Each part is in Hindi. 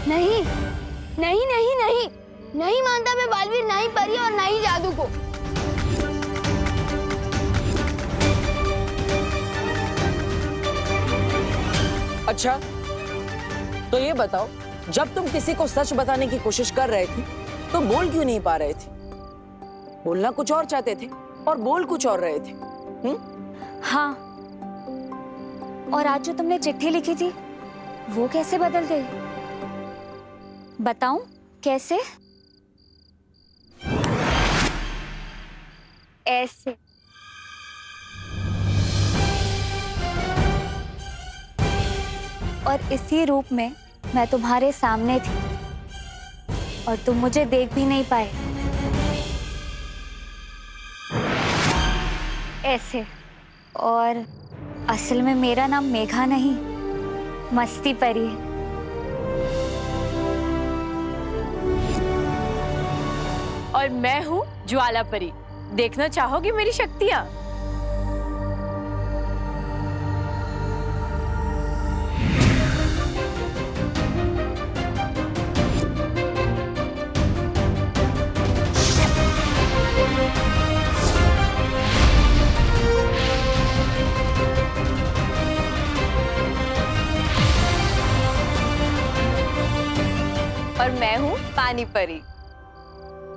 नहीं नहीं नहीं नहीं, नहीं मानता मैं बालवीर, ना ही परी और ना ही जादू को। अच्छा तो ये बताओ, जब तुम किसी को सच बताने की कोशिश कर रहे थे तो बोल क्यों नहीं पा रहे थे? बोलना कुछ और चाहते थे और बोल कुछ और रहे थे। हाँ, और आज जो तुमने चिट्ठी लिखी थी वो कैसे बदल गई? बताऊं कैसे? ऐसे। और इसी रूप में मैं तुम्हारे सामने थी और तुम मुझे देख भी नहीं पाए। ऐसे। और असल में मेरा नाम मेघा नहीं, मस्ती परी है। और मैं हूँ ज्वाला परी। देखना चाहोगी मेरी शक्तियाँ? और मैं हूँ पानी परी।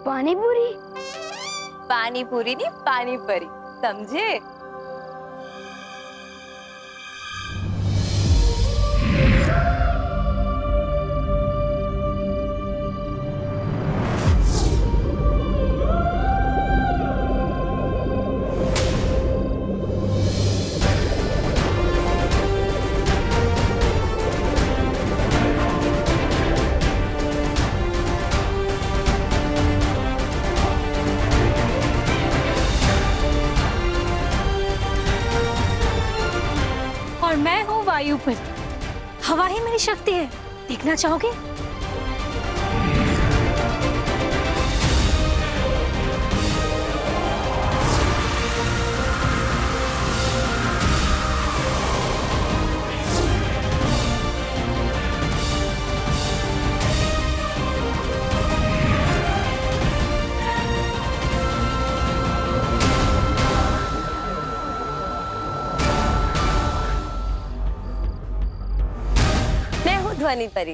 पानी पूरी? पानी पूरी नहीं, पानी परी, समझे? और मैं हूँ वायु परी। हवा ही मेरी शक्ति है। देखना चाहोगे? ध्वनि परी।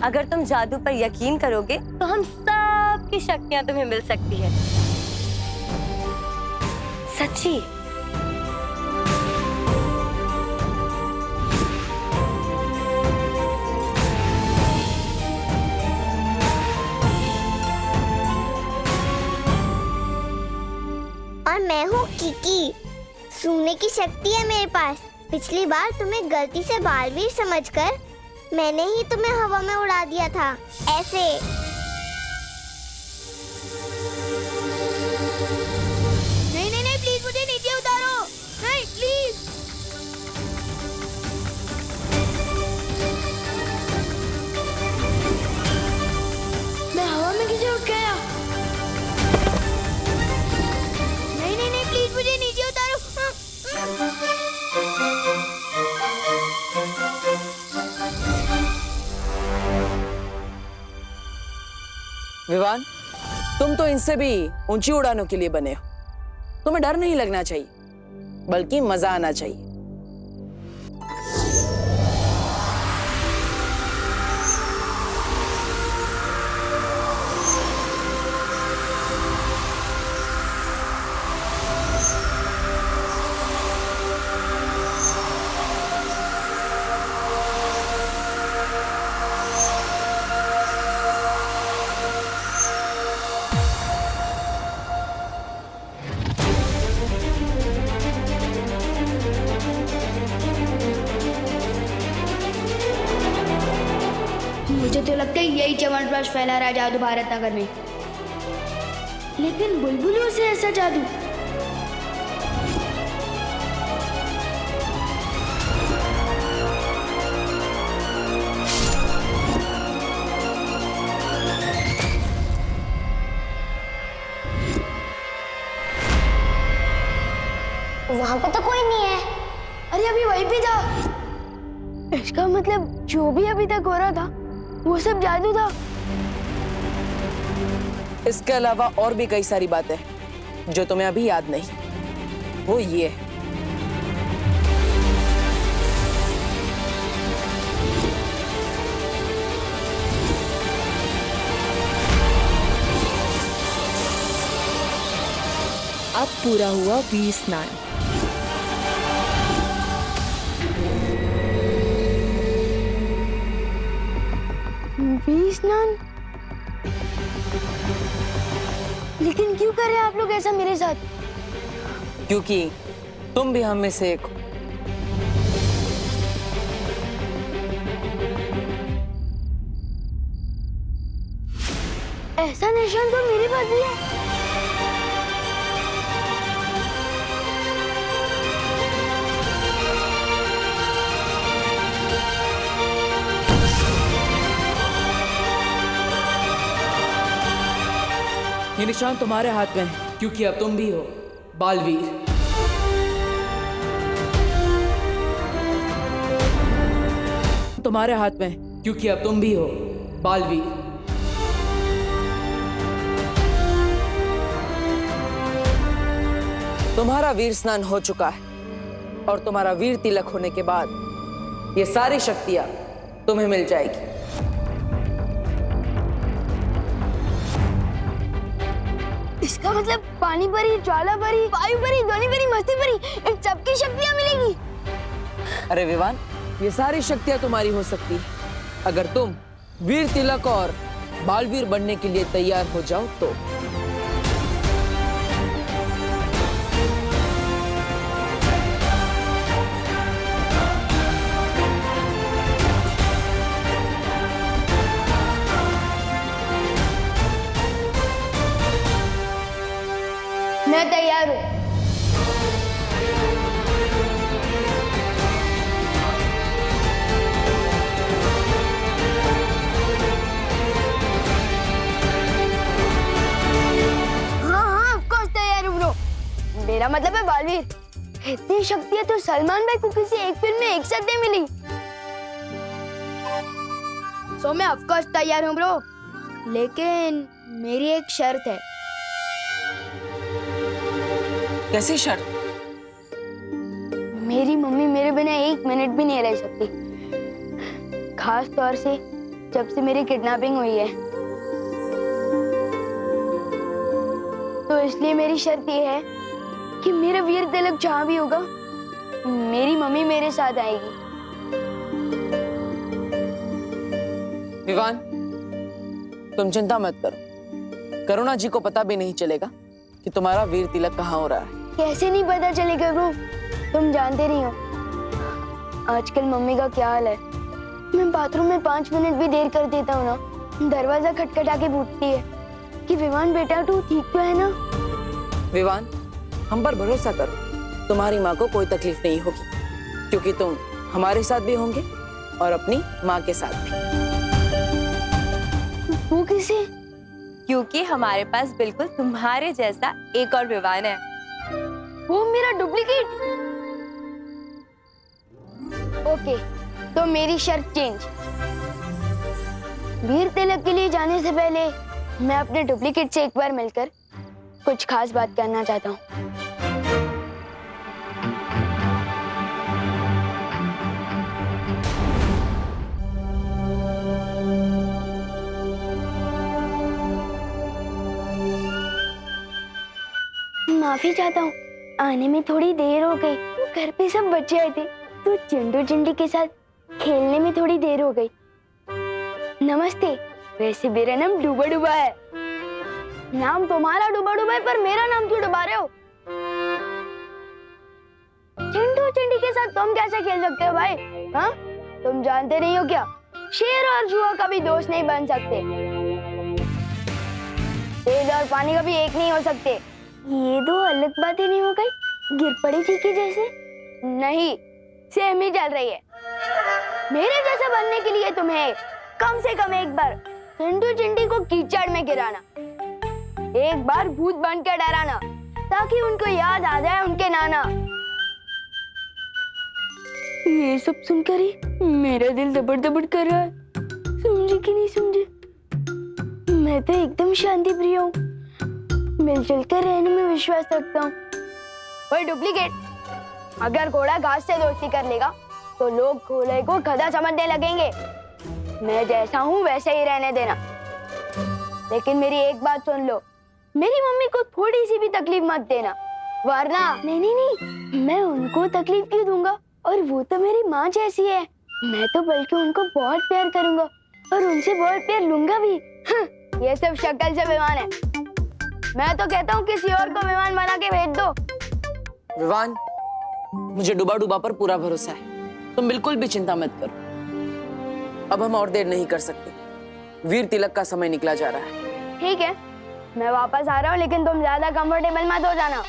अगर तुम जादू पर यकीन करोगे तो हम सब की शक्तियां तुम्हें मिल सकती है। सच्ची। और मैं हूँ किकी। सूंघने की शक्ति है मेरे पास। पिछली बार तुम्हें गलती से बालवीर समझकर मैंने ही तुम्हें हवा में उड़ा दिया था। ऐसे। नहीं नहीं नहीं, प्लीज मुझे नीचे उतारो। नहीं प्लीज। मैं हवा में कैसे उठ गया? नहीं नहीं नहीं, प्लीज मुझे नीचे उतारो। विवान, तुम तो इनसे भी ऊंची उड़ानों के लिए बने हो। तुम्हें डर नहीं लगना चाहिए, बल्कि मजा आना चाहिए। मुझे तो लगता है यही च्यवनप्राश फैला रहा है जादू भारत नगर में। लेकिन बुलबुलों से ऐसा जादू? वहाँ पे तो कोई नहीं है। अरे अभी वहीं पे था। इसका मतलब जो भी अभी तक हो रहा था वो सब जादू था। इसके अलावा और भी कई सारी बातें हैं जो तुम्हें अभी याद नहीं। वो ये है, अब पूरा हुआ वीर स्नान। वीर स्नान? लेकिन क्यों कर रहे हैं आप लोग ऐसा मेरे साथ? क्योंकि तुम भी हम में से एक हो। ऐसा निशान तो मेरे पास भी है। ये निशान तुम्हारे हाथ में है क्योंकि अब तुम भी हो बालवीर। तुम्हारे हाथ में है क्योंकि अब तुम भी हो बालवीर। तुम्हारा वीर स्नान हो चुका है और तुम्हारा वीर तिलक होने के बाद ये सारी शक्तियां तुम्हें मिल जाएगी। इसका मतलब पानी परी, ज्वाला परी, वायु परी, ध्वनि परी, मस्ती परी, इन सबकी शक्तियां मिलेगी। अरे विवान, ये सारी शक्तियां तुम्हारी हो सकती है अगर तुम वीर तिलक और बालवीर बनने के लिए तैयार हो जाओ तो। मैं तैयार हूँ। हाँ, ऑफ कोर्स तैयार हूँ ब्रो। मेरा मतलब है बालवीर। इतनी शक्तियाँ तो सलमान भाई को किसी एक फिल्म में एक साथ नहीं मिली। सो मैं ऑफ कोर्स तैयार हूँ ब्रो, लेकिन मेरी एक शर्त है। कैसी शर्त? मेरी मम्मी मेरे बिना एक मिनट भी नहीं रह सकती, खास तौर से जब से मेरी किडनैपिंग हुई है। तो इसलिए मेरी शर्त ये है कि मेरा वीर तिलक जहाँ भी होगा, मेरी मम्मी मेरे साथ आएगी। विवान, तुम चिंता मत करो। करुणा जी को पता भी नहीं चलेगा कि तुम्हारा वीर तिलक कहाँ हो रहा है। कैसे नहीं पता चलेगा ब्रो? तुम जानते नहीं हो आजकल मम्मी का क्या हाल है। मैं बाथरूम में 5 मिनट भी देर कर देता हूँ ना, दरवाजा खटखटा के पूछती है कि विवान बेटा तू ठीक तो है ना। विवान, हम पर भरोसा करो, तुम्हारी माँ को कोई तकलीफ नहीं होगी क्योंकि तुम हमारे साथ भी होंगे और अपनी माँ के साथ भी। वो किसे? क्योंकि हमारे पास बिल्कुल तुम्हारे जैसा एक और विवान है। वो मेरा डुप्लीकेट? ओके, तो मेरी शर्त चेंज। वीर तिलक के लिए जाने से पहले मैं अपने डुप्लीकेट से एक बार मिलकर कुछ खास बात करना चाहता हूँ। माफी चाहता हूँ, आने में थोड़ी देर हो गई। घर पे सब बच्चे आए थे तो चिंटू चिंटी के साथ खेलने में थोड़ी देर हो गई। नमस्ते। वैसे मेरा नाम डूबा डूबा है। नाम तुम्हारा डूबा डूबा है, पर मेरा नाम क्यों डुबा रहे हो? चिंटू चिंटी के साथ तुम कैसे खेल सकते हो भाई? हाँ, तुम जानते नहीं हो क्या? शेर और जुआ कभी दोस्त नहीं बन सकते। तेज और पानी कभी एक नहीं हो सकते। ये दो अलग बातें नहीं हो गई? गिर पड़ी थी कि जैसे? नहीं, सेम ही चल रही है। मेरे जैसा बनने के लिए तुम्हें कम से कम एक बार चिंटू चिंटी को कीचड़ में गिराना, एक बार भूत बन के डराना, ताकि उनको याद आ जाए उनके नाना। ये सब सुनकर ही मेरा दिल दबड़ दबड़ कर रहा है। समझी कि नहीं समझे? मैं तो एकदम शांति प्रिय हूँ, मिलजुल कर रहने में विश्वास रखता हूँ। वही डुप्लीकेट, अगर घोड़ा घास से दोस्ती कर लेगा तो लोग घोड़े को गधा समझने लगेंगे। मैं जैसा हूँ वैसे ही रहने देना। लेकिन मेरी एक बात सुन लो, मेरी मम्मी को थोड़ी सी भी तकलीफ मत देना, वरना नहीं नहीं नहीं, मैं उनको तकलीफ क्यों दूंगा? और वो तो मेरी माँ जैसी है। मैं तो बल्कि उनको बहुत प्यार करूंगा और उनसे बहुत प्यार लूंगा भी। ये सब शक्ल से विमान है। मैं तो कहता हूँ किसी और को विमान बना के भेज दो। विवान, मुझे डूबा डूबा पर पूरा भरोसा है, तुम बिल्कुल भी चिंता मत करो। अब हम और देर नहीं कर सकते, वीर तिलक का समय निकला जा रहा है। ठीक है, मैं वापस आ रहा हूँ, लेकिन तुम ज्यादा कंफर्टेबल मत हो जाना।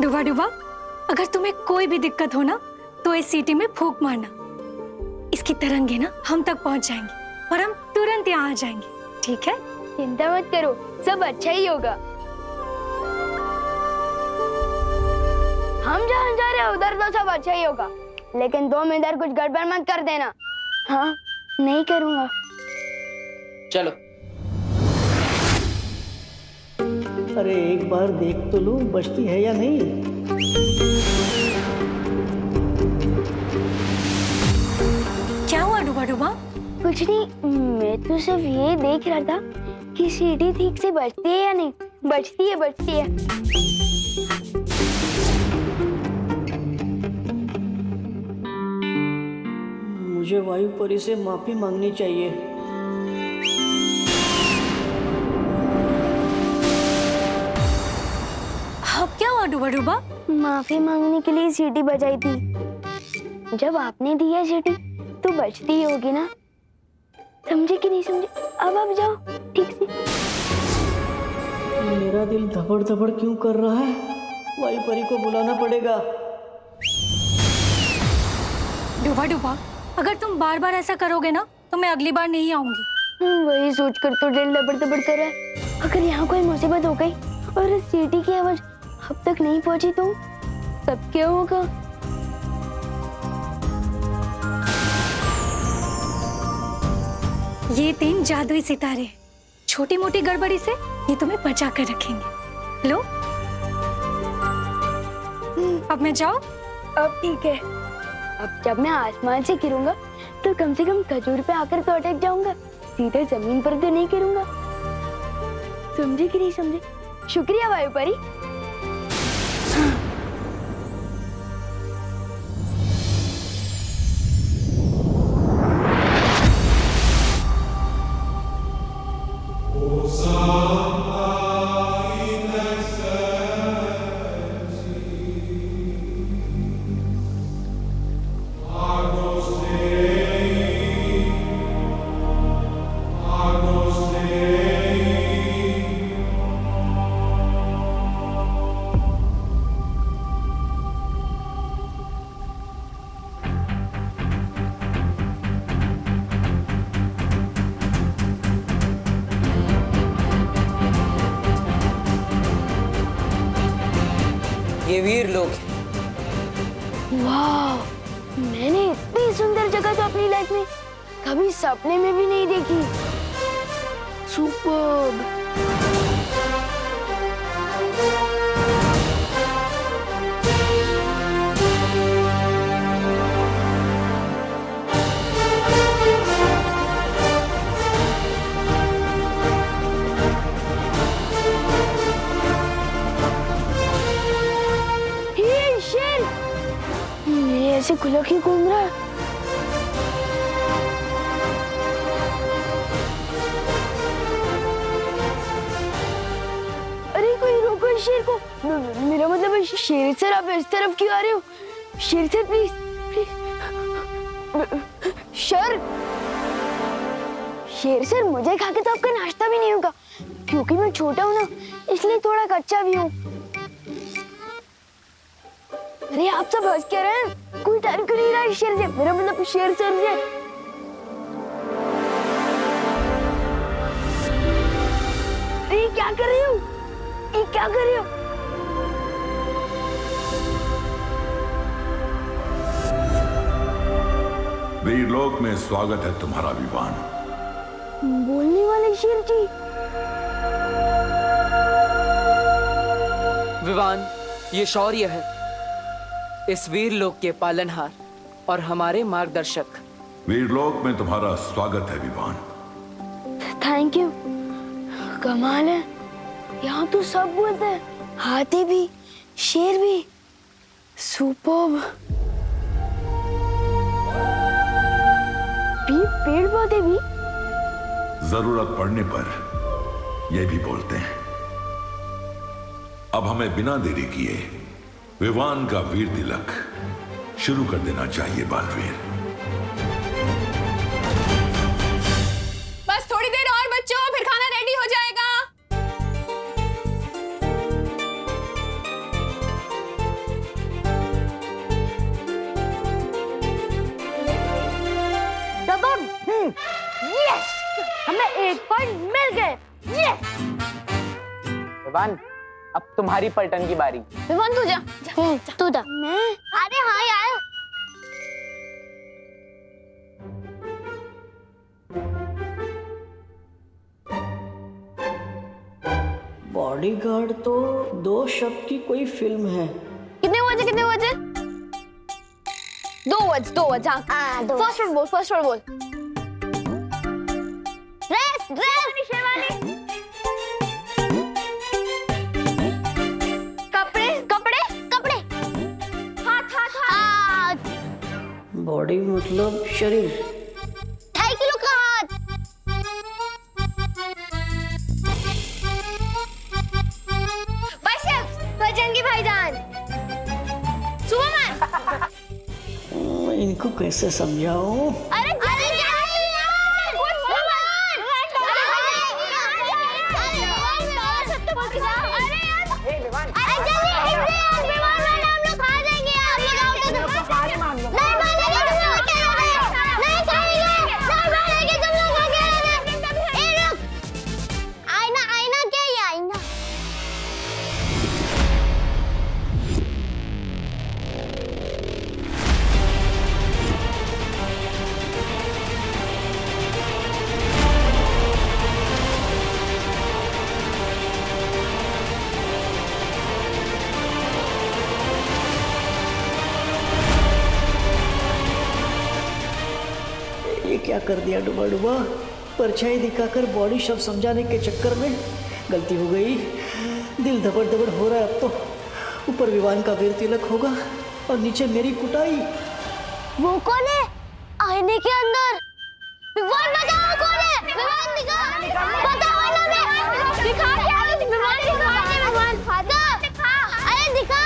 डुबा डुबा, अगर तुम्हें कोई भी दिक्कत हो ना तो इस सीटी में फूंक मारना। इसकी तरंगे ना हम तक पहुंच जाएंगी और हम तुरंत यहाँ आ जाएंगे, ठीक है? चिंता मत करो, सब अच्छा ही होगा। हम जहाँ जा रहे हैं उधर तो सब अच्छा ही होगा, लेकिन तुम इधर कुछ गड़बड़ मत कर देना। हाँ, नहीं करूँगा। चलो। अरे एक बार देख तो लूं बचती है या नहीं। क्या हुआ डुबा डुबा? कुछ नहीं, मैं तो सिर्फ ये देख रहा था कि सीढ़ी ठीक से बजती है या नहीं। बजती है, बजती है। मुझे वायु परी से माफी मांगनी चाहिए। अब क्या हुआ डुबा डुबा? माफी मांगने के लिए सीटी बजाई थी। जब आपने दी है सीटी तो बजती ही होगी ना। समझे कि नहीं समझे? अब आप जाओ ठीक से। मेरा दिल धबड़ धबड़ क्यों कर रहा है? वायु परी को बुलाना पड़ेगा। डुबा डुबा, अगर तुम बार बार ऐसा करोगे ना तो मैं अगली बार नहीं आऊंगी। वही सोचकर तो दिल लबड़ दबड़ कर रहा है। अगर यहाँ कोई मुसीबत हो गई और इस सीटी की आवाज अब तक नहीं पहुंची तो तब क्या होगा? ये 3 जादुई सितारे, छोटी मोटी गड़बड़ी से ये तुम्हें बचा कर रखेंगे। लो, अब मैं जाऊं? अब ठीक है। अब जब मैं आसमान से गिरूंगा तो कम से कम खजूर पे आकर तो अटक जाऊंगा, सीधे जमीन पर तो नहीं गिरूंगा। समझे कि नहीं समझे? शुक्रिया वायु परी। ये वीर लोग हैं। वाह, मैंने इतनी सुंदर जगह तो अपनी लाइफ में कभी सपने में भी नहीं देखी। सुपर्ब। ये शेर, ये ऐसे खुला क्यों घूम रहा है? अरे कोई रोको इस शेर को। मेरा मतलब है शेर सर, आप इस तरफ क्यों आ रहे हो? शेर सर प्लीज प्लीज। सर, शेर सर, मुझे खा के तो आपका नाश्ता भी नहीं होगा, क्योंकि मैं छोटा हूँ ना, इसलिए थोड़ा कच्चा भी हूँ। अरे आप सब हंस के रहे हैं, कोई डर क्यों नहीं रहा है शेर से? मेरा मतलब शेर सर से। अरे क्या कर रही हूँ? ये क्या कर रहे हो? वीरलोक में स्वागत है तुम्हारा विवान। बोलने वाले शेर जी। विवान, ये शौर्य है, इस वीर लोक के पालनहार और हमारे मार्गदर्शक। वीरलोक में तुम्हारा स्वागत है विवान। Thank you. कमाल है, यहाँ तो सब बोलते हैं, हाथी भी, शेर भी। सुपर्ब। पेड़ पौधे भी। जरूरत पड़ने पर ये भी बोलते हैं। अब हमें बिना देरी किए विवान का वीर तिलक शुरू कर देना चाहिए बालवीर। बस थोड़ी देर और बच्चों, फिर खाना रेडी हो जाएगा। यस, हमें 1 पॉइंट मिल गए। यस। विवान, अब तुम्हारी पलटन की बारी। विवान तू जा। तू जा। मैं? अरे हाँ यार। बॉडीगार्ड तो 2 शब्द की कोई फिल्म है। कितने बजे? 2 वर्ड्स। हाँ। फर्स्ट वर्ड बोल। ड्रेस शेरवानी। कपड़े। हाथ। बॉडी मतलब शरीर। 2.5 किलो का हाथ। बाइसेप्स, बजरंगी भाईजान। सुपरमैन। इनको कैसे समझाऊं? अरे क्या कर दिया डुबा परछाई दिखाकर बॉडी शब्द समझाने के चक्कर में गलती हो गई। दिल धबड़ धबड़ हो रहा है अब तो। ऊपर विवान का वीर तिलक होगा और नीचे मेरी कुटाई। वो कौन है आईने के अंदर? विवान बताओ कौन है? विवान दिखा, बताओ ना। दिखा क्या? विवान दिखा। अरे दिखा।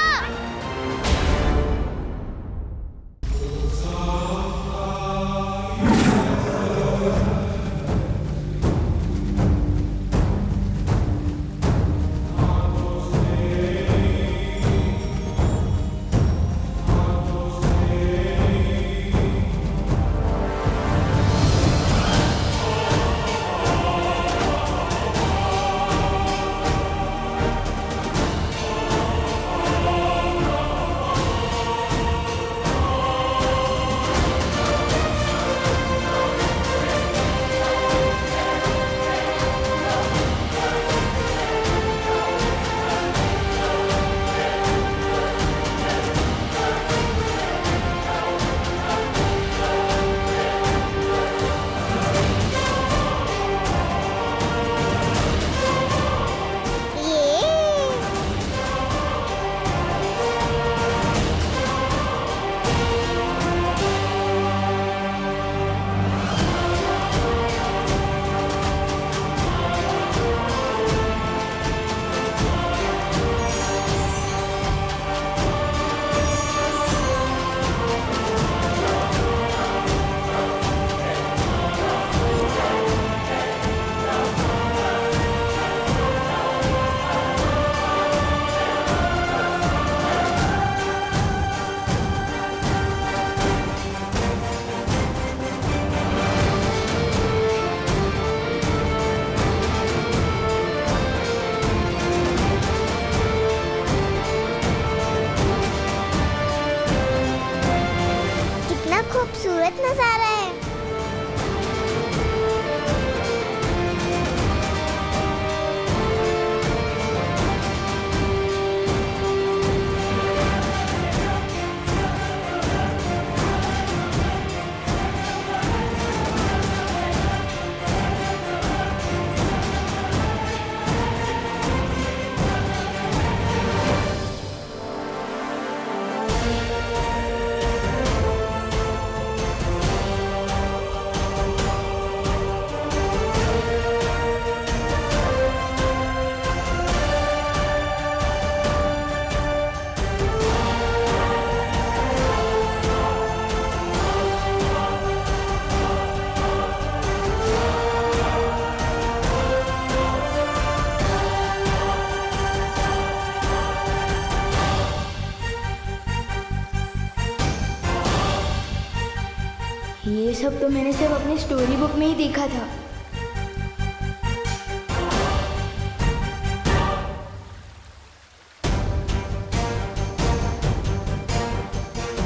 सब तो मैंने सिर्फ अपनी स्टोरी बुक में ही देखा था।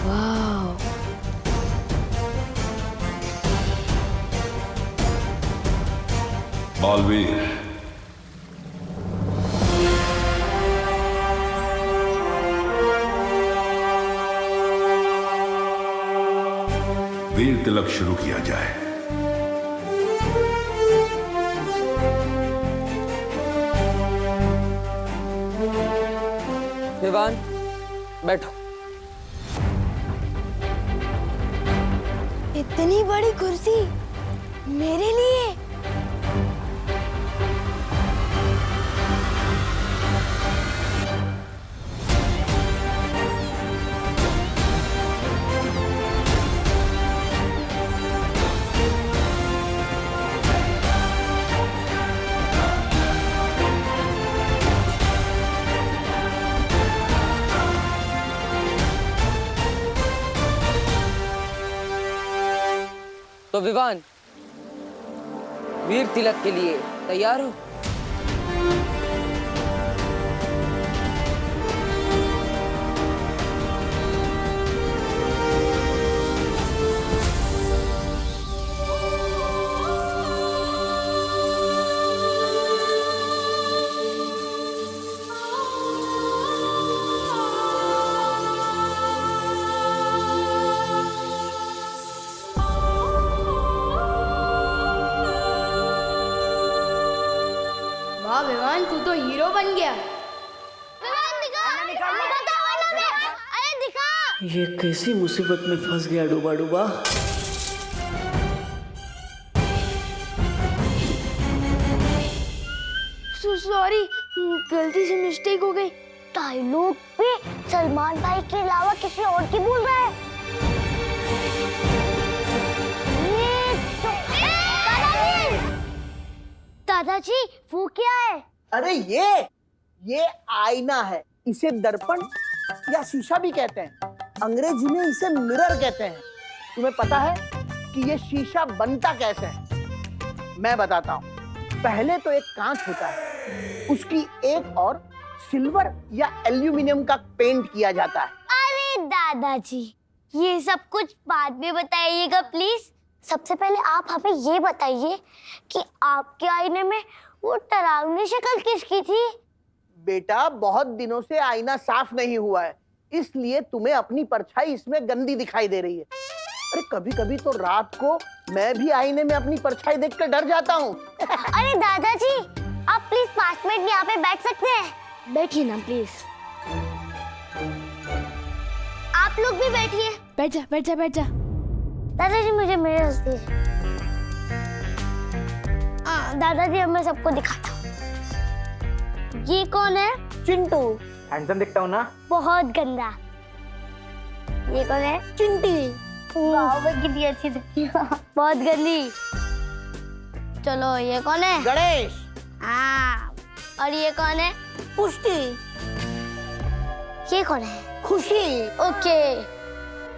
वाह, बालवीर, वीर तिलक शुरू किया जाए। विवान, बैठो। इतनी बड़ी कुर्सी मेरे लिए? तो विवान, वीर तिलक के लिए तैयार हो? वाह विवान, तू तो हीरो बन गया। अरे दिखा। ये कैसी मुसीबत में फंस गया डूबा डूबा। सॉरी, गलती से मिस्टेक हो गई। डायलॉग पे सलमान भाई के अलावा किसी और की बोल रहा है। दादाजी, वो क्या है? अरे ये आईना है। इसे दर्पण या शीशा भी कहते हैं। अंग्रेजी में इसे मिरर कहते हैं। तुम्हें पता है कि ये शीशा बनता कैसे है? मैं बताता हूँ। पहले तो एक कांच होता है, उसकी एक और सिल्वर या एल्यूमिनियम का पेंट किया जाता है। अरे दादाजी, ये सब कुछ बाद में बताइएगा प्लीज। सबसे पहले आप हमें ये बताइए कि आपके आईने में वो डरावनी शक्ल किसकी थी? बेटा, बहुत दिनों से आईना साफ नहीं हुआ है, इसलिए तुम्हें अपनी परछाई इसमें गंदी दिखाई दे रही है। अरे कभी कभी तो रात को मैं भी आईने में अपनी परछाई देखकर डर जाता हूँ। अरे दादाजी, आप प्लीज 5 मिनट यहाँ पे बैठ सकते हैं? बैठिए ना प्लीज। आप लोग भी बैठिए। बैठ जा, बैठ जा, बैठ जा। दादाजी, मुझे मिरर दीजिए। दादाजी, अब मैं सबको दिखाता हूँ। ये कौन है? चिंटू। हैंडसम दिखता हूँ ना? बहुत गंदा। ये कौन है? चिंटी। वाह, वो कितनी अच्छी दिखती है। बहुत गंदी। चलो, ये कौन है? गणेश। हाँ। और ये कौन है? पुष्टि। ये कौन है? खुशी। ओके।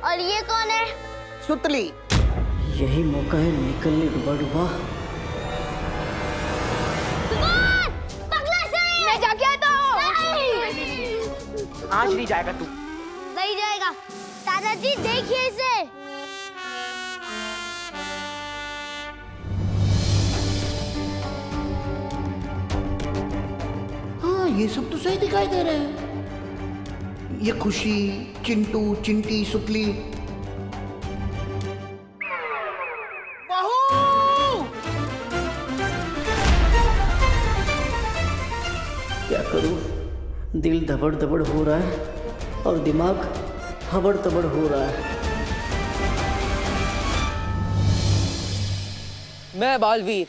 और ये कौन है? सुतली। यही मौका है निकलने डूबा डूबा। मैं जाके आता हूँ। आज नहीं जाएगा तू। नहीं जाएगा। दादाजी, देखिए इसे। हाँ, ये सब तो सही दिखाई दे रहे हैं। ये खुशी, चिंटू, चिंटी, सुतली। क्या करूं? दिल धबड़ धबड़ हो रहा है और दिमाग हबड़ तबड़ हो रहा है। मैं बालवीर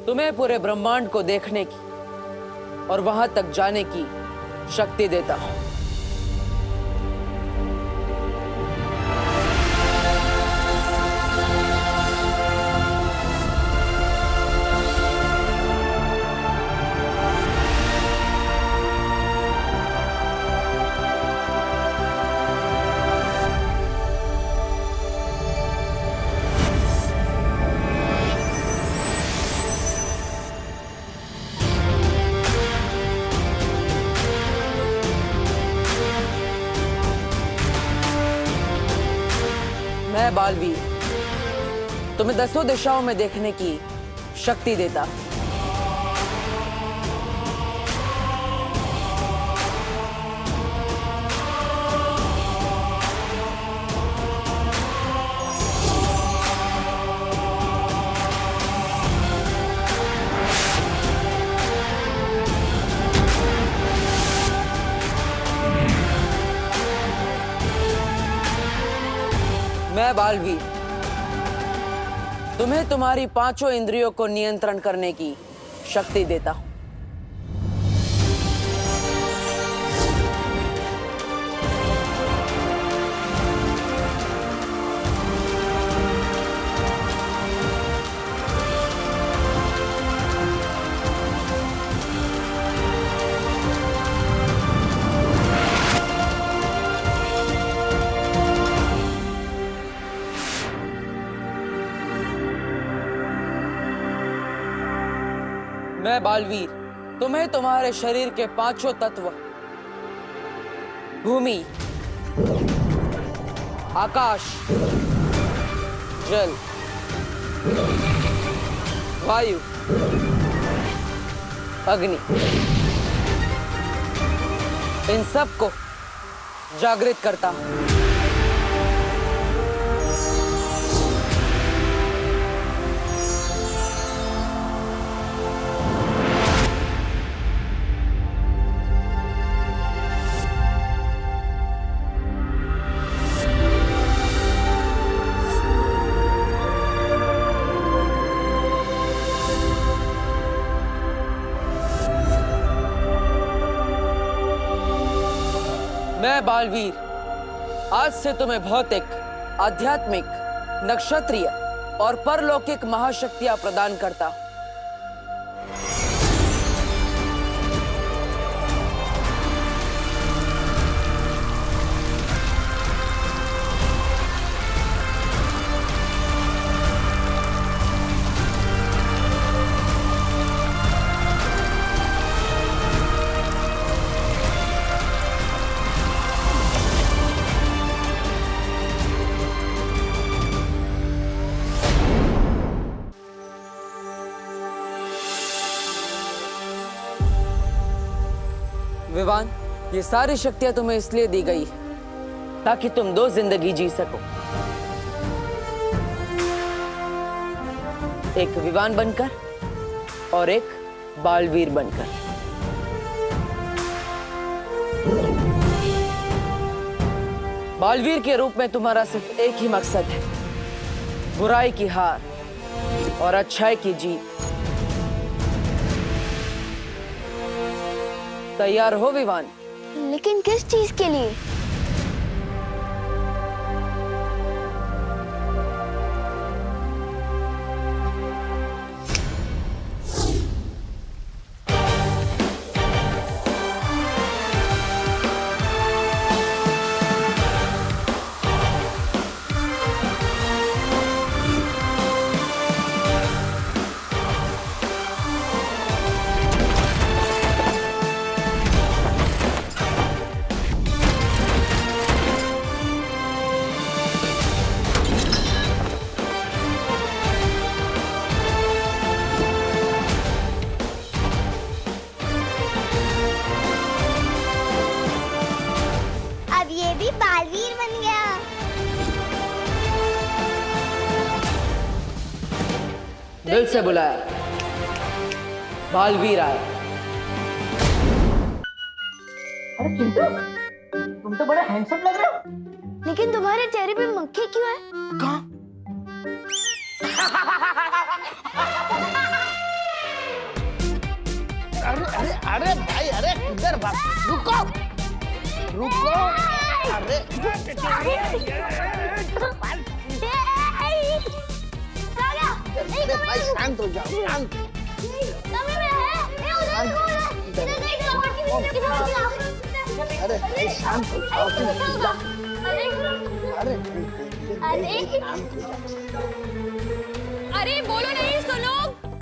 तुम्हें पूरे ब्रह्मांड को देखने की और वहां तक जाने की शक्ति देता हूं। मैं बालवीर तुम्हें 10 दिशाओं में देखने की शक्ति देता। मैं बालवीर तुम्हें तुम्हारी 5 इंद्रियों को नियंत्रण करने की शक्ति देता हूं। मैं बालवीर तुम्हें तुम्हारे शरीर के 5 तत्व भूमि, आकाश, जल, वायु, अग्नि, इन सब को जागृत करता हूं। मैं बालवीर आज से तुम्हें भौतिक, आध्यात्मिक, नक्षत्रीय और परलौकिक महाशक्तियां प्रदान करता हूं। विवान, ये सारी शक्तियां तुम्हें इसलिए दी गई ताकि तुम 2 जिंदगी जी सको, एक विवान बनकर और एक बालवीर बनकर। बालवीर के रूप में तुम्हारा सिर्फ एक ही मकसद है, बुराई की हार और अच्छाई की जीत। तैयार हो विवान? लेकिन किस चीज के लिए? बालवीर बन गया। दिल से बुलाया, बालवीर आया। अरे चिंटू, तुम तो बड़ा हैंडसम लग रहे हो। लेकिन तुम्हारे चेहरे पे मक्खी क्यों है? कहाँ? अरे अरे अरे भाई, अरे इधर भाग, रुको रुको। अरे भाई शांत हो जाओ, शांत। अरे भाई शांत हो जाओ। अरे बोलो नहीं, सुनो।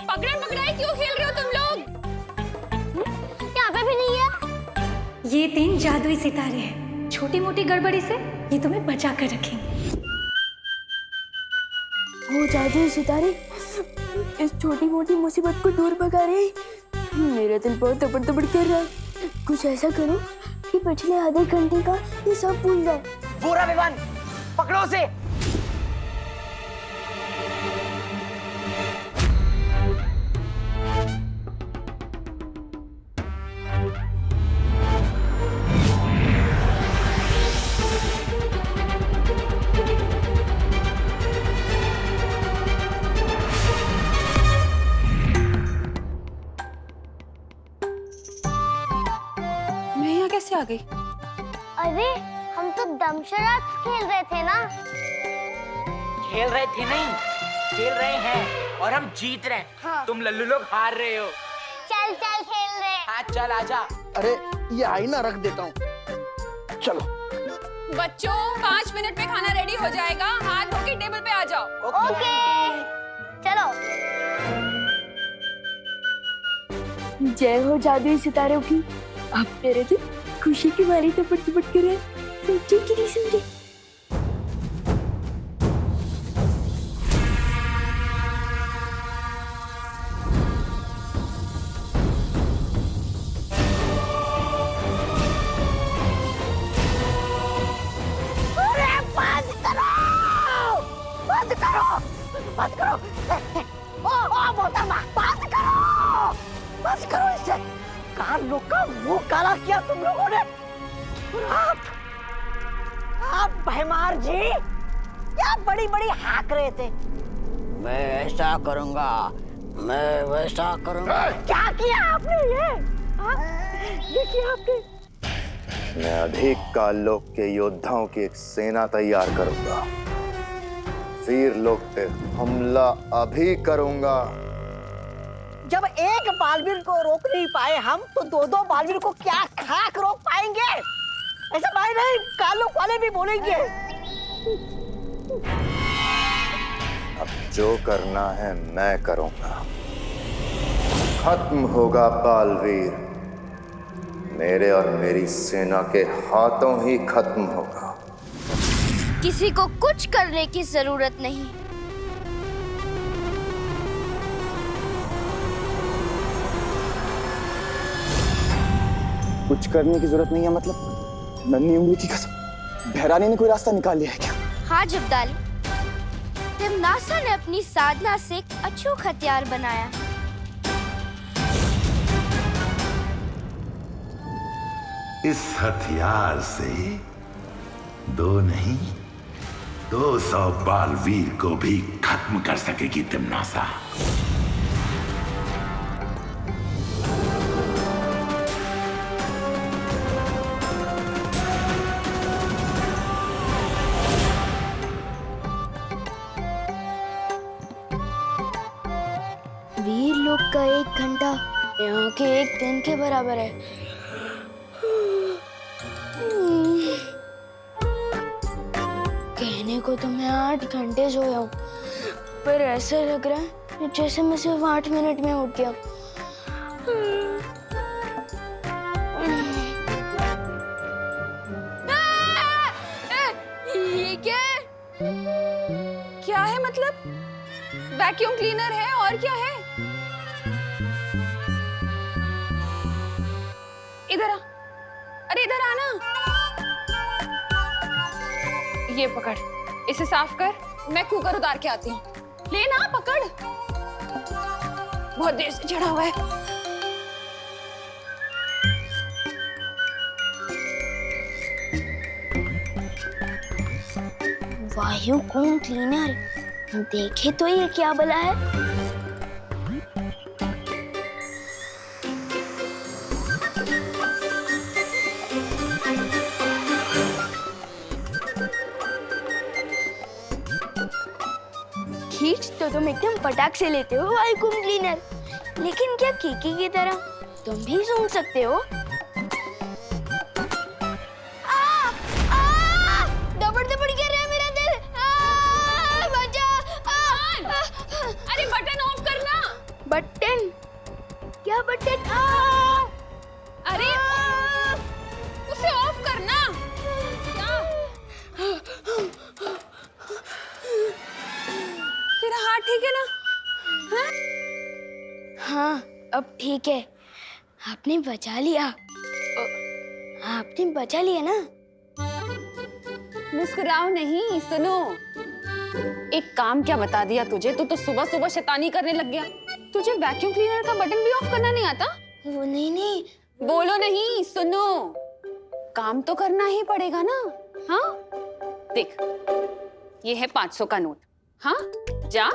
पकड़न पकड़ाई क्यों खेल रहे हो तुम लोग? यहाँ पे भी नहीं है। ये 3 जादुई सितारे हैं, छोटी मोटी गड़बड़ी से ये तुम्हें बचा कर रखेंगे। वो जादुई सितारे इस छोटी मोटी मुसीबत को दूर भगा रहे। मेरा दिल बहुत तबड़ तबड़ कर रहा है। कुछ ऐसा करो कि पिछले आधे घंटे का ये सब भूल जाए। पूरा विवान पकड़ो उसे। मैं यहाँ कैसे आ गई? अरे हम तो दमशराज खेल रहे थे ना। खेल रहे थे नहीं, खेल रहे हैं और हम जीत रहे हैं। हाँ। तुम लल्लू लोग हार रहे हो। चल चल खेल रहे। हाँ चल आजा। अरे ये आईना रख देता हूँ, चलो। बच्चों 5 मिनट में खाना रेडी हो जाएगा, हाथ धो के टेबल पे आ जाओ। ओके चलो। जय हो जादुई सितारों की। अब मेरे दिल खुशी की मारी तपट तपट कर रहे हैं। समझे कि नहीं समझे? बंद करो। ओ मोहतरमा, बंद करो इसे। कान लोग का मुंह काला किया तुम लोगों ने। आप भैमार जी क्या बड़ी बड़ी हाक रहे थे। मैं ऐसा करूंगा, मैं वैसा करूंगा। क्या किया आपने ये किया आपने। मैं अधिक काल लोक के योद्धाओं की एक सेना तैयार करूंगा। वीर लोक पे हमला अभी करूंगा। जब एक बालवीर को रोक नहीं पाए हम, तो दो बालवीर को क्या खाक रोक पाएंगे। ऐसा भाई नहीं, कालों वाले भी बोलेंगे। अब जो करना है मैं करूंगा। खत्म होगा बालवीर, मेरे और मेरी सेना के हाथों ही खत्म होगा। किसी को कुछ करने की जरूरत नहीं। कुछ करने की जरूरत नहीं है मतलब? नन्ही उंगली की कसम, बहरानी ने कोई रास्ता निकाल लिया है क्या? हाँ जब्दाली, तिमनासा ने अपनी साधना से एक अचूक हथियार बनाया। इस हथियार से 2 नहीं 200 बालवीर को भी खत्म कर सकेगी तिमनासा। वीर लोग का 1 घंटा यहाँ के 1 दिन के बराबर है। कहने को तो मैं 8 घंटे सोया हूँ, पर ऐसा लग रहा है जैसे मैं सिर्फ 8 मिनट में उठ गया। ये क्या है मतलब? वैक्यूम क्लीनर है और क्या है? इधर आ, अरे इधर आना। ये पकड़, इसे साफ कर, मैं कुकर उतार के आती हूँ। ले ना, पकड़। बहुत देर से चढ़ा हुआ है। वायुकुम क्लीनर, देखे तो ये क्या भला है। खींच तो तुम एकदम फटाक से लेते हो वायुकुम क्लीनर, लेकिन क्या कीकी की तरह तुम भी सूंघ सकते हो? दबड़ दबड़ गिर रहा है मेरा दिल। बचा। अरे बटन ऑफ करना। बटन? क्या बटन? अरे उसे ऑफ करना। क्या? आपने बचा लिया। आपने बचा लिया ना। मुस्कुराओ नहीं, सुनो। एक काम क्या बता दिया तुझे? तू तो सुबह सुबह शैतानी करने लग गया। तुझे वैक्यूम क्लीनर का बटन भी ऑफ करना नहीं आता? वो नहीं। बोलो नहीं, सुनो। काम तो करना ही पड़ेगा ना। हाँ देख, ये है 500 का नोट। हाँ जा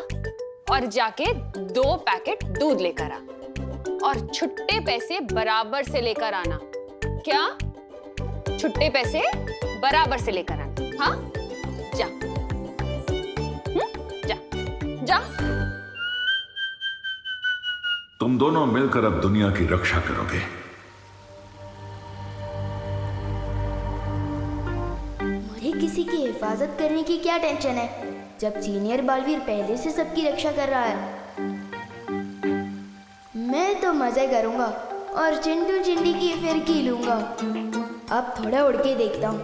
और जाके 2 पैकेट दूध लेकर आ और छुट्टे पैसे बराबर से लेकर आना। क्या? छुट्टे पैसे बराबर से लेकर आना। हाँ जा। जा जा। तुम दोनों मिलकर अब दुनिया की रक्षा करोगे। मुझे किसी की हिफाजत करने की क्या टेंशन है, जब सीनियर बालवीर पहले से सबकी रक्षा कर रहा है। मैं तो मजे करूंगा और चिंटू चिंडी की फिरकी लूंगा। अब थोड़ा उड़ के देखता हूँ।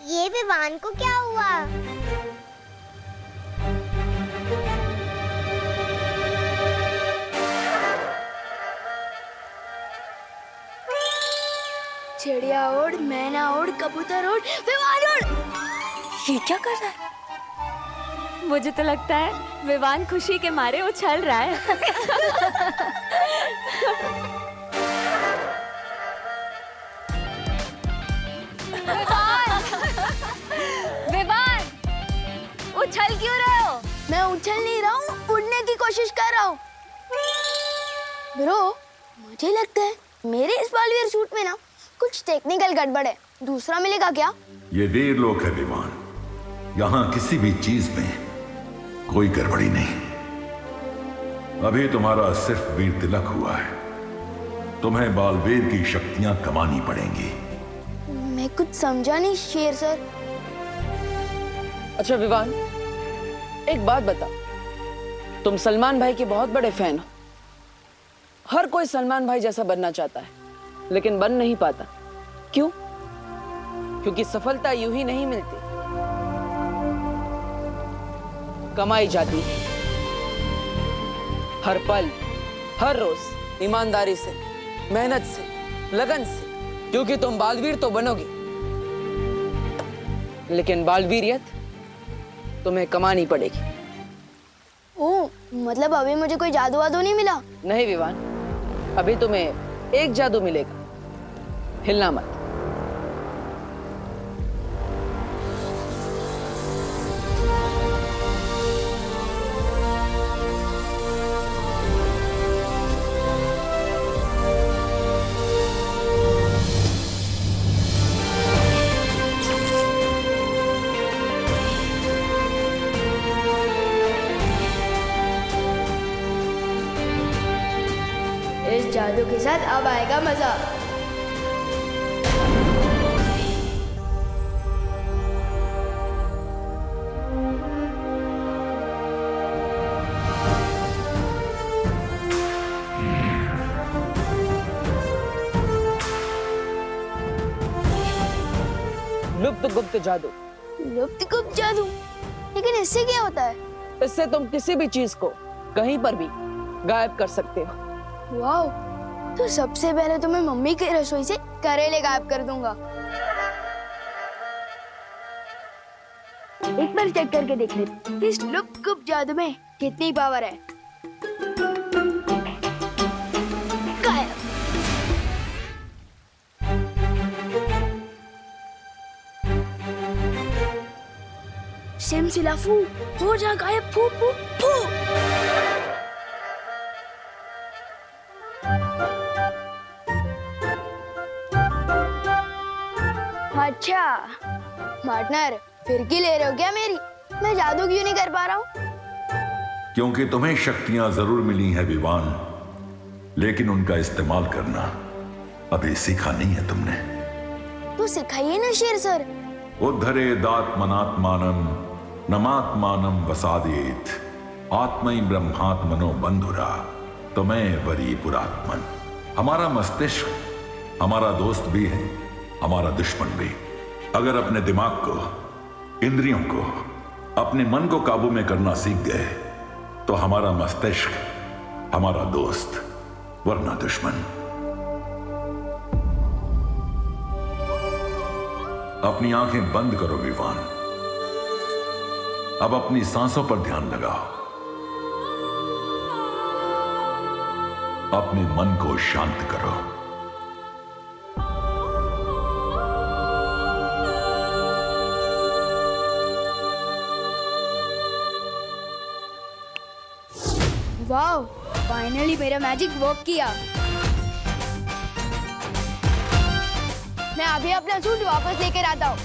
ये विवान को क्या हुआ? चिड़िया उड़, मैना उड़, कबूतर उड़, विवान उड़। ये क्या कर रहा है? मुझे तो लगता है विवान खुशी के मारे उछल रहा है। विवान, उछल क्यों रहे हो? मैं उछल नहीं रहा हूँ, उड़ने की कोशिश कर रहा हूँ। ब्रो, मुझे लगता है मेरे इस बालवीर सूट में ना कुछ टेक्निकल गड़बड़ है। दूसरा मिलेगा क्या? ये वीर लोक है विमान, यहाँ किसी भी चीज में कोई गड़बड़ी नहीं। अभी तुम्हारा सिर्फ वीर तिलक हुआ है, तुम्हें बालवीर की शक्तियां कमानी पड़ेंगी। मैं कुछ समझा नहीं शेर सर। अच्छा विवान, एक बात बता, तुम सलमान भाई के बहुत बड़े फैन हो। हर कोई सलमान भाई जैसा बनना चाहता है, लेकिन बन नहीं पाता। क्यों? क्योंकि सफलता यूं ही नहीं मिलती, कमाई जाती है। हर पल, हर रोज ईमानदारी से, मेहनत से, लगन से। क्योंकि तुम बालवीर तो बनोगे, लेकिन बालवीरियत तुम्हें कमानी पड़ेगी। ओह, मतलब अभी मुझे कोई जादू वादू नहीं मिला? नहीं विवान, अभी तुम्हें एक जादू मिलेगा, हिलना मत। इस जादू के साथ अब आएगा मजा। लुप्त गुप्त जादू। लुप्त गुप्त जादू? लेकिन इससे क्या होता है? इससे तुम किसी भी चीज को कहीं पर भी गायब कर सकते हो। वाओ, तो सबसे पहले तो मैं मम्मी की रसोई से करेले गायब कर दूंगा। एक बार चेक करके देख ले इस लुप्त गुप्त जादू में कितनी पावर है। गायब। सिमसिलाफू, हो जा गायब, फू फू फू। अच्छा पार्टनर, फिरकी ले रहे हो क्या मेरी? मैं जादू क्यों नहीं कर पा रहा हूँ? क्योंकि तुम्हें शक्तियां जरूर मिली हैं विवान, लेकिन उनका इस्तेमाल करना अभी सीखा नहीं है तुमने। तो सिखाइए ना शेर सर। उद्धरेदात्मनात्मानं नमात्मानं वसादेत आत्मै ब्रह्मात्मनो बंधुरा तमें वरी पुरात्मन। हमारा मस्तिष्क हमारा दोस्त भी है, हमारा दुश्मन भी। अगर अपने दिमाग को इंद्रियों को, अपने मन को काबू में करना सीख गए तो हमारा मस्तिष्क हमारा दोस्त, वरना दुश्मन। अपनी आंखें बंद करो विवान। अब अपनी सांसों पर ध्यान लगाओ। अपने मन को शांत करो। वाह, फाइनली मेरा मैजिक वर्क किया। मैं अभी अपना सूट वापस लेकर आता हूँ।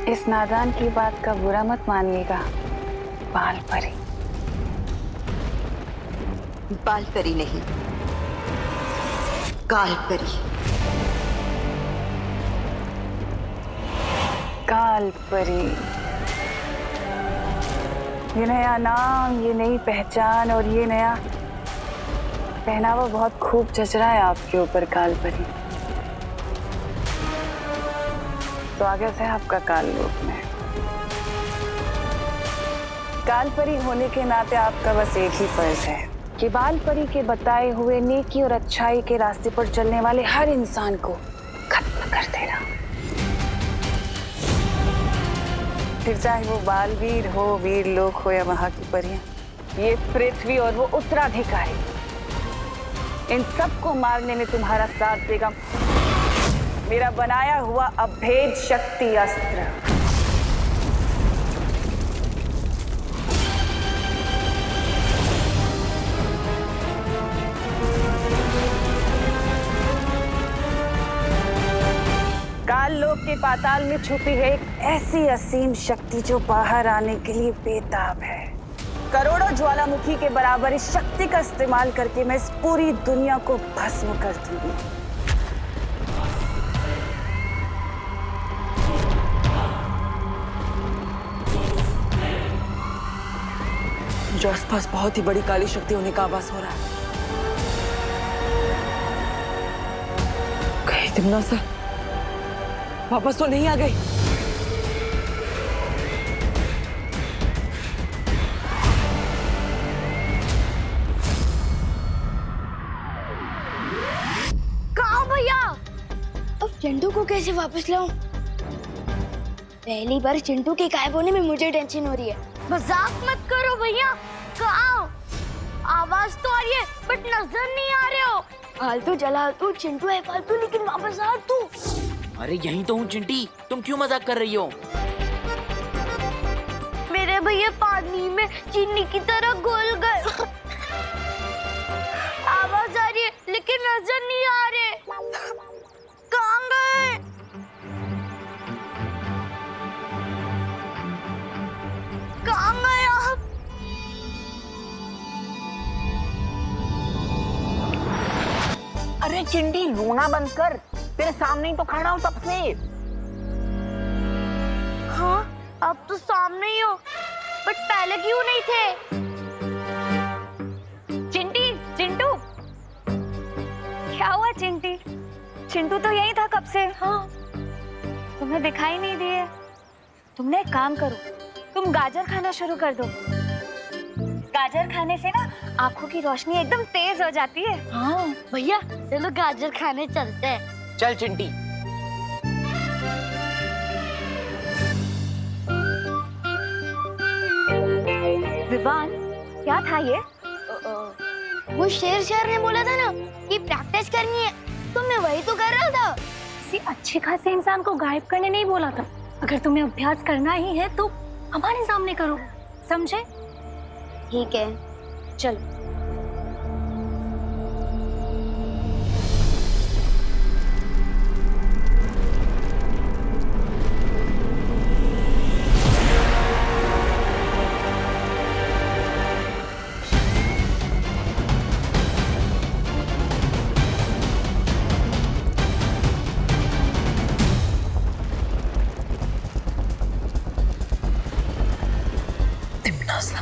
इस नादान की बात का बुरा मत मानिएगा, बाल परी। बाल परी नहीं, काल परी। काल परी, ये नया नाम, ये नई पहचान और ये नया पहनावा बहुत खूब जच रहा है आपके ऊपर काल परी। स्वागत है आपका काल लोक में। काल परी होने के नाते आपका बस एक ही फर्ज है कि बाल परी के बताए हुए नेकी और अच्छाई के रास्ते पर चलने वाले हर इंसान को खत्म कर देना। फिर चाहे वो बालवीर हो, वीर लोक हो या वहां की परियां, ये पृथ्वी और वो उत्तराधिकारी, इन सबको मारने में तुम्हारा साथ देगा मेरा बनाया हुआ अभेद शक्ति अस्त्र। काल लोक के पाताल में छुपी है एक ऐसी असीम शक्ति जो बाहर आने के लिए बेताब है। करोड़ों ज्वालामुखी के बराबर इस शक्ति का इस्तेमाल करके मैं इस पूरी दुनिया को भस्म कर दूंगी। जो आसपास बहुत ही बड़ी काली शक्ति होने का आभास हो रहा है। कहीं तिमना सा वापस तो नहीं आ गई? कहाँ भैया? अब चिंटू को कैसे वापस लाऊं? पहली बार चिंटू के गायब होने में मुझे टेंशन हो रही है। मजाक मत करो भैया। कहाँ? आवाज तो आ रही है बट नजर नहीं आ रहे हो। फालतू चला तू, चिंटू है फालतू, लेकिन वापस आ तू। अरे यहीं तो हूँ चिंटी, तुम क्यों मजाक कर रही हो? मेरे भैया पानी में चीनी की तरह घुल गए। आवाज आ रही है लेकिन नजर नहीं आ रहे। कहाँ गए? कहाँ गए आप? अरे चिंटी, रोना बंद कर। तेरे सामने ही तो खड़ा हूँ तब से। हाँ, अब तो सामने ही हो, बट पहले क्यों नहीं थे? चिंटी, चिंटू, क्या हुआ चिंटी? चिंटू तो यही था कब से। हाँ, तुम्हें दिखाई नहीं दिए। तुमने एक काम करो, तुम गाजर खाना शुरू कर दो। गाजर खाने से ना आंखों की रोशनी एकदम तेज हो जाती है। हाँ भैया, चलो गाजर खाने चलते हैं। चल चिंटी। विवान, क्या था ये? वो शेर ने बोला था ना कि प्रैक्टिस करनी है, तो मैं वही तो कर रहा था। किसी अच्छे खासे इंसान को गायब करने नहीं बोला था। अगर तुम्हें अभ्यास करना ही है तो हमारे सामने करो, समझे? ठीक है, चलो। नाज़ा।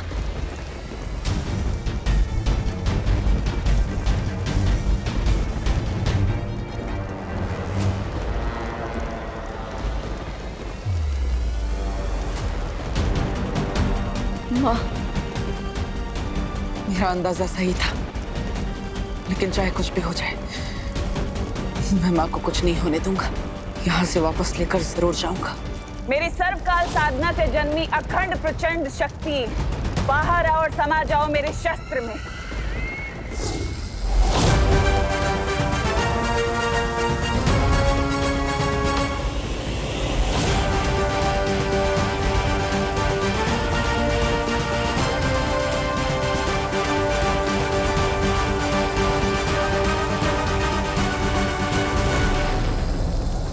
माँ, मेरा अंदाजा सही था, लेकिन चाहे कुछ भी हो जाए, मैं माँ को कुछ नहीं होने दूंगा। यहाँ से वापस लेकर जरूर जाऊंगा। मेरी सर्वकाल साधना से जन्मी अखंड प्रचंड शक्ति, बाहर आओ और समा जाओ मेरे शस्त्र में।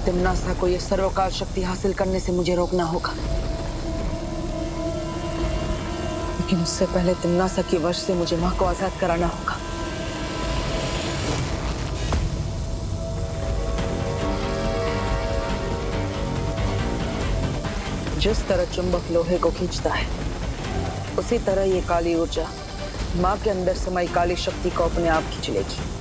तिम्नासा को यह सर्वकाल शक्ति हासिल करने से मुझे रोकना होगा, लेकिन उससे पहले तिम्नासा के वश से मुझे माँ को आजाद कराना होगा। जिस तरह चुंबक लोहे को खींचता है, उसी तरह ये काली ऊर्जा माँ के अंदर समाई काली शक्ति को अपने आप खींच लेगी।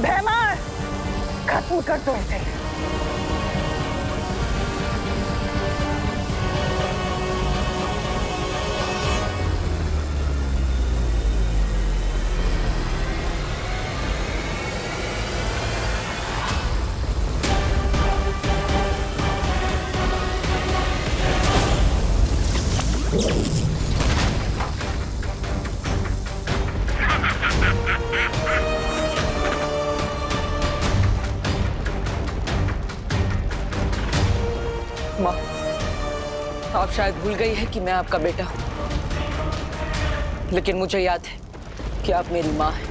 भैमार, खत्म कर दो इसे। माँ, आप शायद भूल गई है कि मैं आपका बेटा हूं, लेकिन मुझे याद है कि आप मेरी माँ हैं।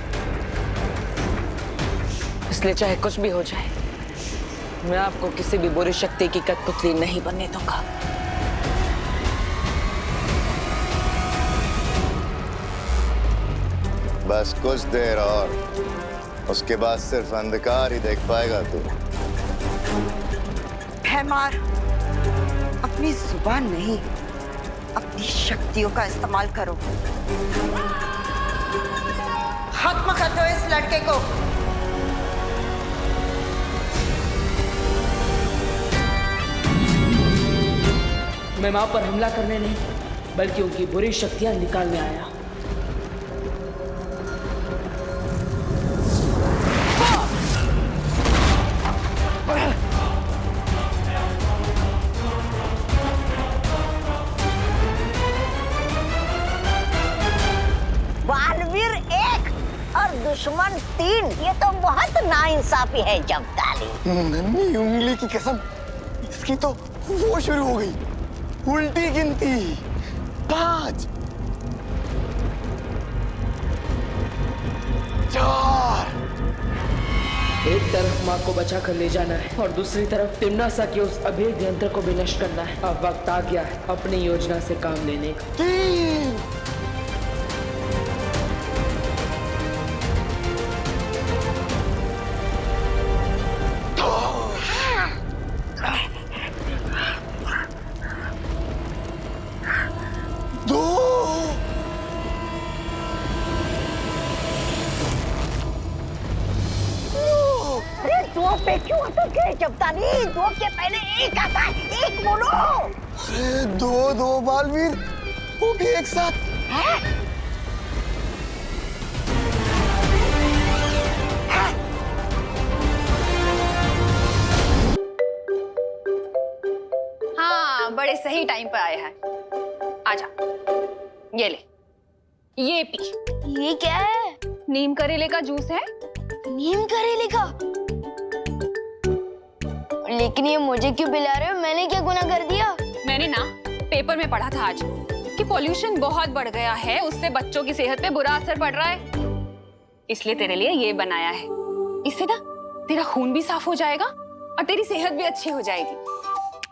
इसलिए चाहे कुछ भी हो जाए, मैं आपको किसी भी बुरी शक्ति की कठपुतली नहीं बनने दूंगा। बस कुछ देर और, उसके बाद सिर्फ अंधकार ही देख पाएगा तू। भैमार, अपनी जुबान नहीं, अपनी शक्तियों का इस्तेमाल करो। खत्म कर दो इस लड़के को। मैं माँ पर हमला करने नहीं, बल्कि उनकी बुरी शक्तियां निकालने आया। बालवीर 1 और दुश्मन 3, ये तो बहुत नाइंसाफी है जब्दाली। नन्ही उंगली की कसम, इसकी तो वो शुरू हो गई, उल्टी गिनती। 5 4 एक एक तरफ माँ को बचा कर ले जाना है और दूसरी तरफ तिम्नासा के उस अभेद यंत्र को भी नष्ट करना है। अब वक्त आ गया है अपनी योजना से काम लेने का। दो पे क्यों अटक गए चपतानी? दो के पहले एक आता है, एक बोलो। अरे दो बालवीर, वो भी एक साथ। हाँ, बड़े सही टाइम पर आए हैं। आजा, ये ले, ये पी। ये क्या है? नीम करेले का जूस है। नीम करेले का? लेकिन ये मुझे क्यों पिला रहे हो? मैंने क्या गुनाह कर दिया? मैंने ना पेपर में पढ़ा था आज कि पोल्यूशन बहुत बढ़ गया है, उससे बच्चों की सेहत पे बुरा असर पड़ रहा है, इसलिए तेरे लिए ये बनाया है। इससे ना तेरा खून भी साफ हो जाएगा और तेरी सेहत भी अच्छी हो जाएगी।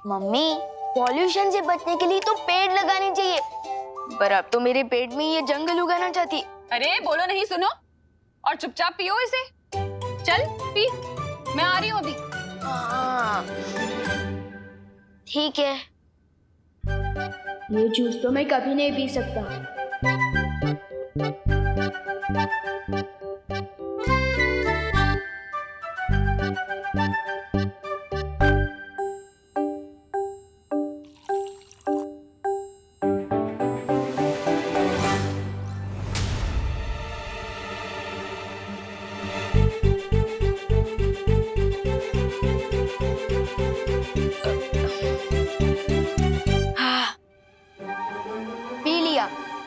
मम्मी, पॉल्यूशन से बचने के लिए तो पेड़ लगाने चाहिए, पर अब तो मेरे पेट में ये जंगल उगाना चाहती। अरे बोलो नहीं, सुनो और चुपचाप पियो इसे। चल पी, मैं आ रही हूँ अभी। ठीक है, ये जूस तो मैं कभी नहीं पी सकता।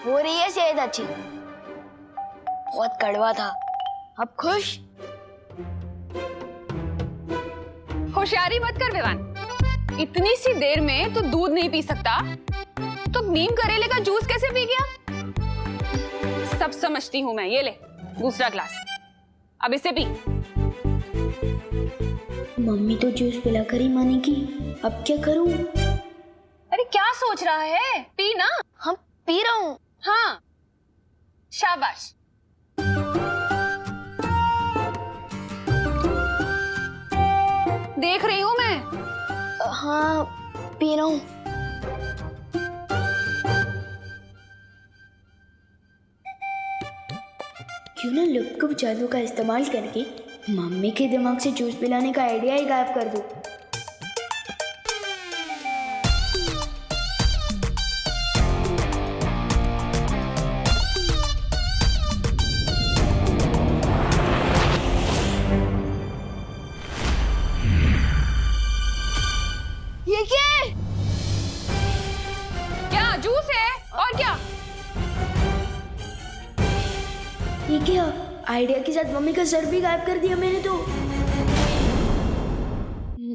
हो रही है सेहत अच्छी। बहुत कड़वा था, अब खुश? होशियारी मत कर विवान, इतनी सी देर में तो दूध नहीं पी सकता तो नीम करेले का जूस कैसे पी गया? सब समझती हूँ मैं। ये ले दूसरा ग्लास, अब इसे पी। मम्मी तो जूस पिलाकर ही मानेगी, अब क्या करूं? अरे क्या सोच रहा है, पी ना। हम पी रहा हूँ। हाँ, शाबाश। देख रही हूँ मैं। हाँ, पी रहा हूँ। क्यों ना लुप्त जादू का इस्तेमाल करके मम्मी के दिमाग से जूस पिलाने का आइडिया ही गायब कर दूं। ये क्या है? क्या जूस है? और क्या? ये क्या? आइडिया के साथ मम्मी का सर भी गायब कर दिया मैंने तो।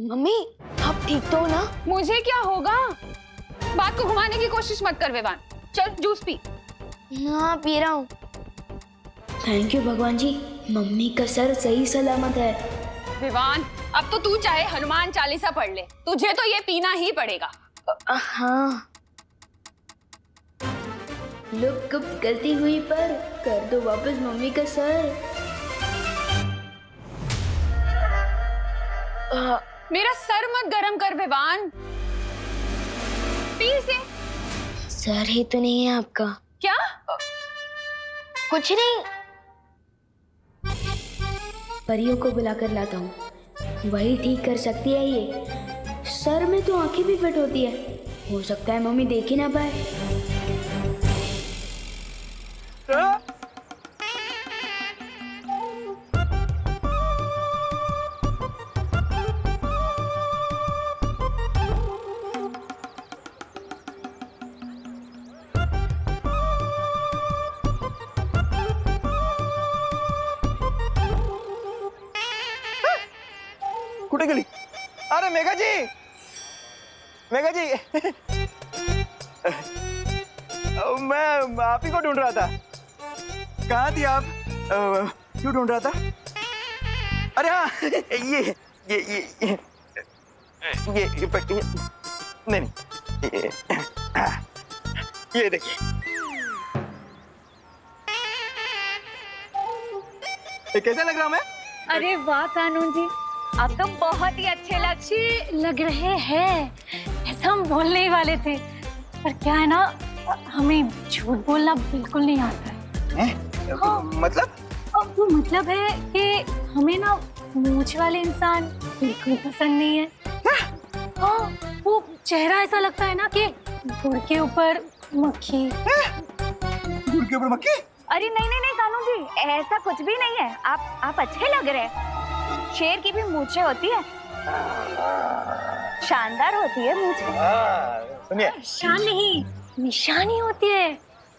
मम्मी, आप ठीक तो हो ना? मुझे क्या होगा? बात को घुमाने की कोशिश मत कर विवान, चल जूस पी। हाँ, पी रहा हूँ। थैंक यू भगवान जी, मम्मी का सर सही सलामत है। विवान, अब तो तू चाहे हनुमान चालीसा पढ़ ले, तुझे तो ये पीना ही पड़ेगा। हाँ, लोग कब गलती हुई पर कर दो वापस मम्मी का सर। मेरा सर मत गरम कर विवान, पी इसे। सर ही तो नहीं है आपका। क्या? कुछ नहीं, परियों को बुलाकर लाता हूँ, वही ठीक कर सकती है ये। सर में तो आंखें भी फिट होती है, हो सकता है मम्मी देख ही ना पाए। कुठे गेली? अरे मेघा जी, मेघा जी मैं आप ही को ढूंढ रहा था। कहाँ थी आप? क्यों ढूंढ रहा था? अरे हाँ, नहीं, ये देखिए, ये कैसा लग रहा मैं? अरे वाह कानून जी, आप तो बहुत ही अच्छे लग रहे हैं। ऐसा हम बोलने ही वाले थे, पर क्या है ना, हमें झूठ बोलना बिल्कुल नहीं आता है। हाँ। मतलब? वो मतलब है कि हमें ना मूंछ वाले इंसान बिल्कुल पसंद नहीं है। हाँ, वो चेहरा ऐसा लगता है ना कि गुड़ के ऊपर मक्खी। गुड़ के ऊपर मक्खी? अरे नहीं नहीं नहीं कानून जी, ऐसा कुछ भी नहीं है। आप अच्छे लग रहे हैं। शेर की भी मूछें होती है, शानदार होती है मूछें। सुनिए, शान नहीं, निशानी होती है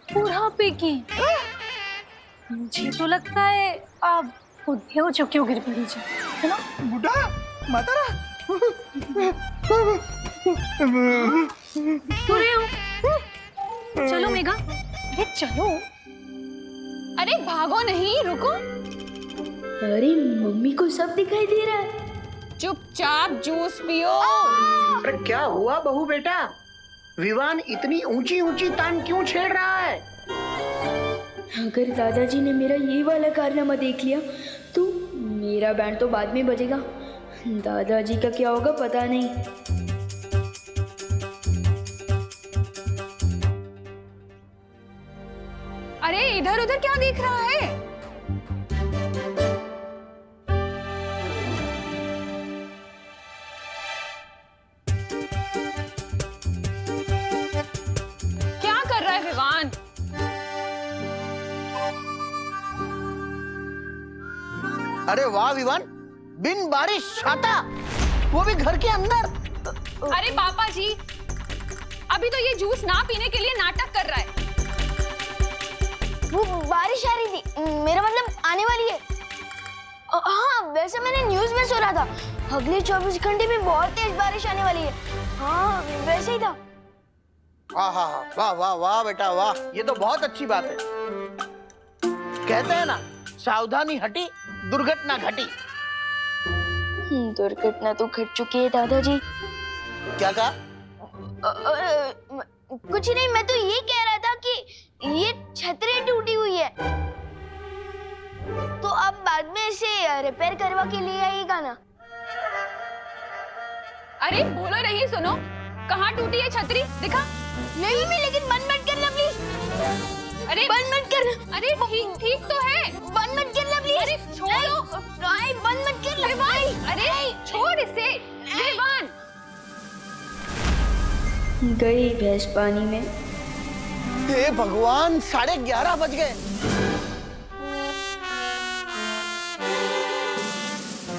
बुढ़ापे की। मुझे तो लगता है आप बुढ़े हो चुके हो गिरपड़ी जी, है ना? बुढ़ा मातारा बुरे हो। चलो मेघा, अरे चलो। अरे भागो नहीं, रुको। अरे मम्मी को सब दिखाई दे रहा है। चुपचाप जूस पियो। अरे क्या हुआ बहू बेटा? विवान इतनी ऊंची ऊंची तान क्यों छेड़ रहा है? अगर दादाजी ने मेरा ये वाला कारनामा देख लिया तो मेरा बैंड तो बाद में बजेगा। दादाजी का क्या होगा पता नहीं। अरे इधर उधर क्या देख रहा है? क्या कर रहा है विवान? अरे वाह विवान, बिन बारिश छाता, वो भी घर के अंदर। अरे पापा जी, अभी तो ये जूस ना पीने के लिए नाटक कर रहा है। वो बारिश आ रही थी, मेरा मतलब आने वाली है। हाँ, वैसे मैंने न्यूज़ में सुना था अगले 24 घंटे में बहुत तेज बारिश आने वाली है। हाँ, वैसे ही था। हाँ हाँ हाँ, वाह वाह वाह बेटा वाह, ये तो बहुत अच्छी बात है। कहते हैं ना, सावधानी हटी दुर्घटना घटी। दुर्घटना तो घट चुकी है दादाजी। क्या कहा? कुछ नहीं, मैं तो ये कह रहा था कि ये छतरी टूटी हुई है, तो अब बाद में इसे रिपेयर करवा के लिए आएगा ना। अरे बोलो नहीं, सुनो, कहाँ टूटी है छतरी? दिखा। नहीं मम्मी, लेकिन बंद मत करना प्लीज। अरे बंद मत करना। अरे ठीक तो है। बंद मत करना प्लीज। अरे छोड़ो। नहीं, बंद मत करना। विवान, अरे छोड़ इसे। विवान, गई भैंस पानी में। हे भगवान, 11:30 बज गए।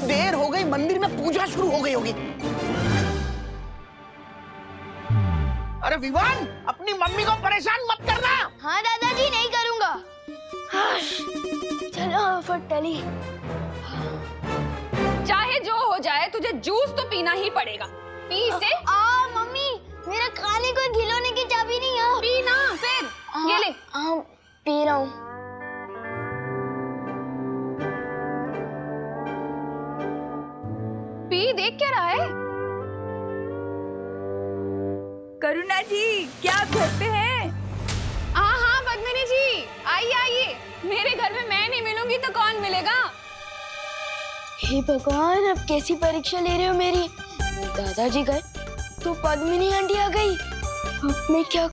देर हो गई, मंदिर में पूजा शुरू हो गई होगी। अरे विवान, अपनी मम्मी को परेशान मत करना। हाँ दादाजी, नहीं करूंगा। चलो फटली। चाहे जो हो जाए, तुझे जूस तो पीना ही पड़ेगा। पी इसे। मम्मी, मेरा खाने को खिलौने की चाबी नहीं है। पी ना फिर। ये ले। पी रहा हूँ। पी, देख क्या रहा है? करुणा जी, क्या घर पे हैं? हाँ पद्मिनी जी, आइए आइए। मेरे घर में मैं नहीं मिलूंगी तो कौन मिलेगा? हे भगवान, अब कैसी परीक्षा ले रहे हो मेरी? दादाजी गए तो पद्मिनी आंटी आ गई। अब मैं क्या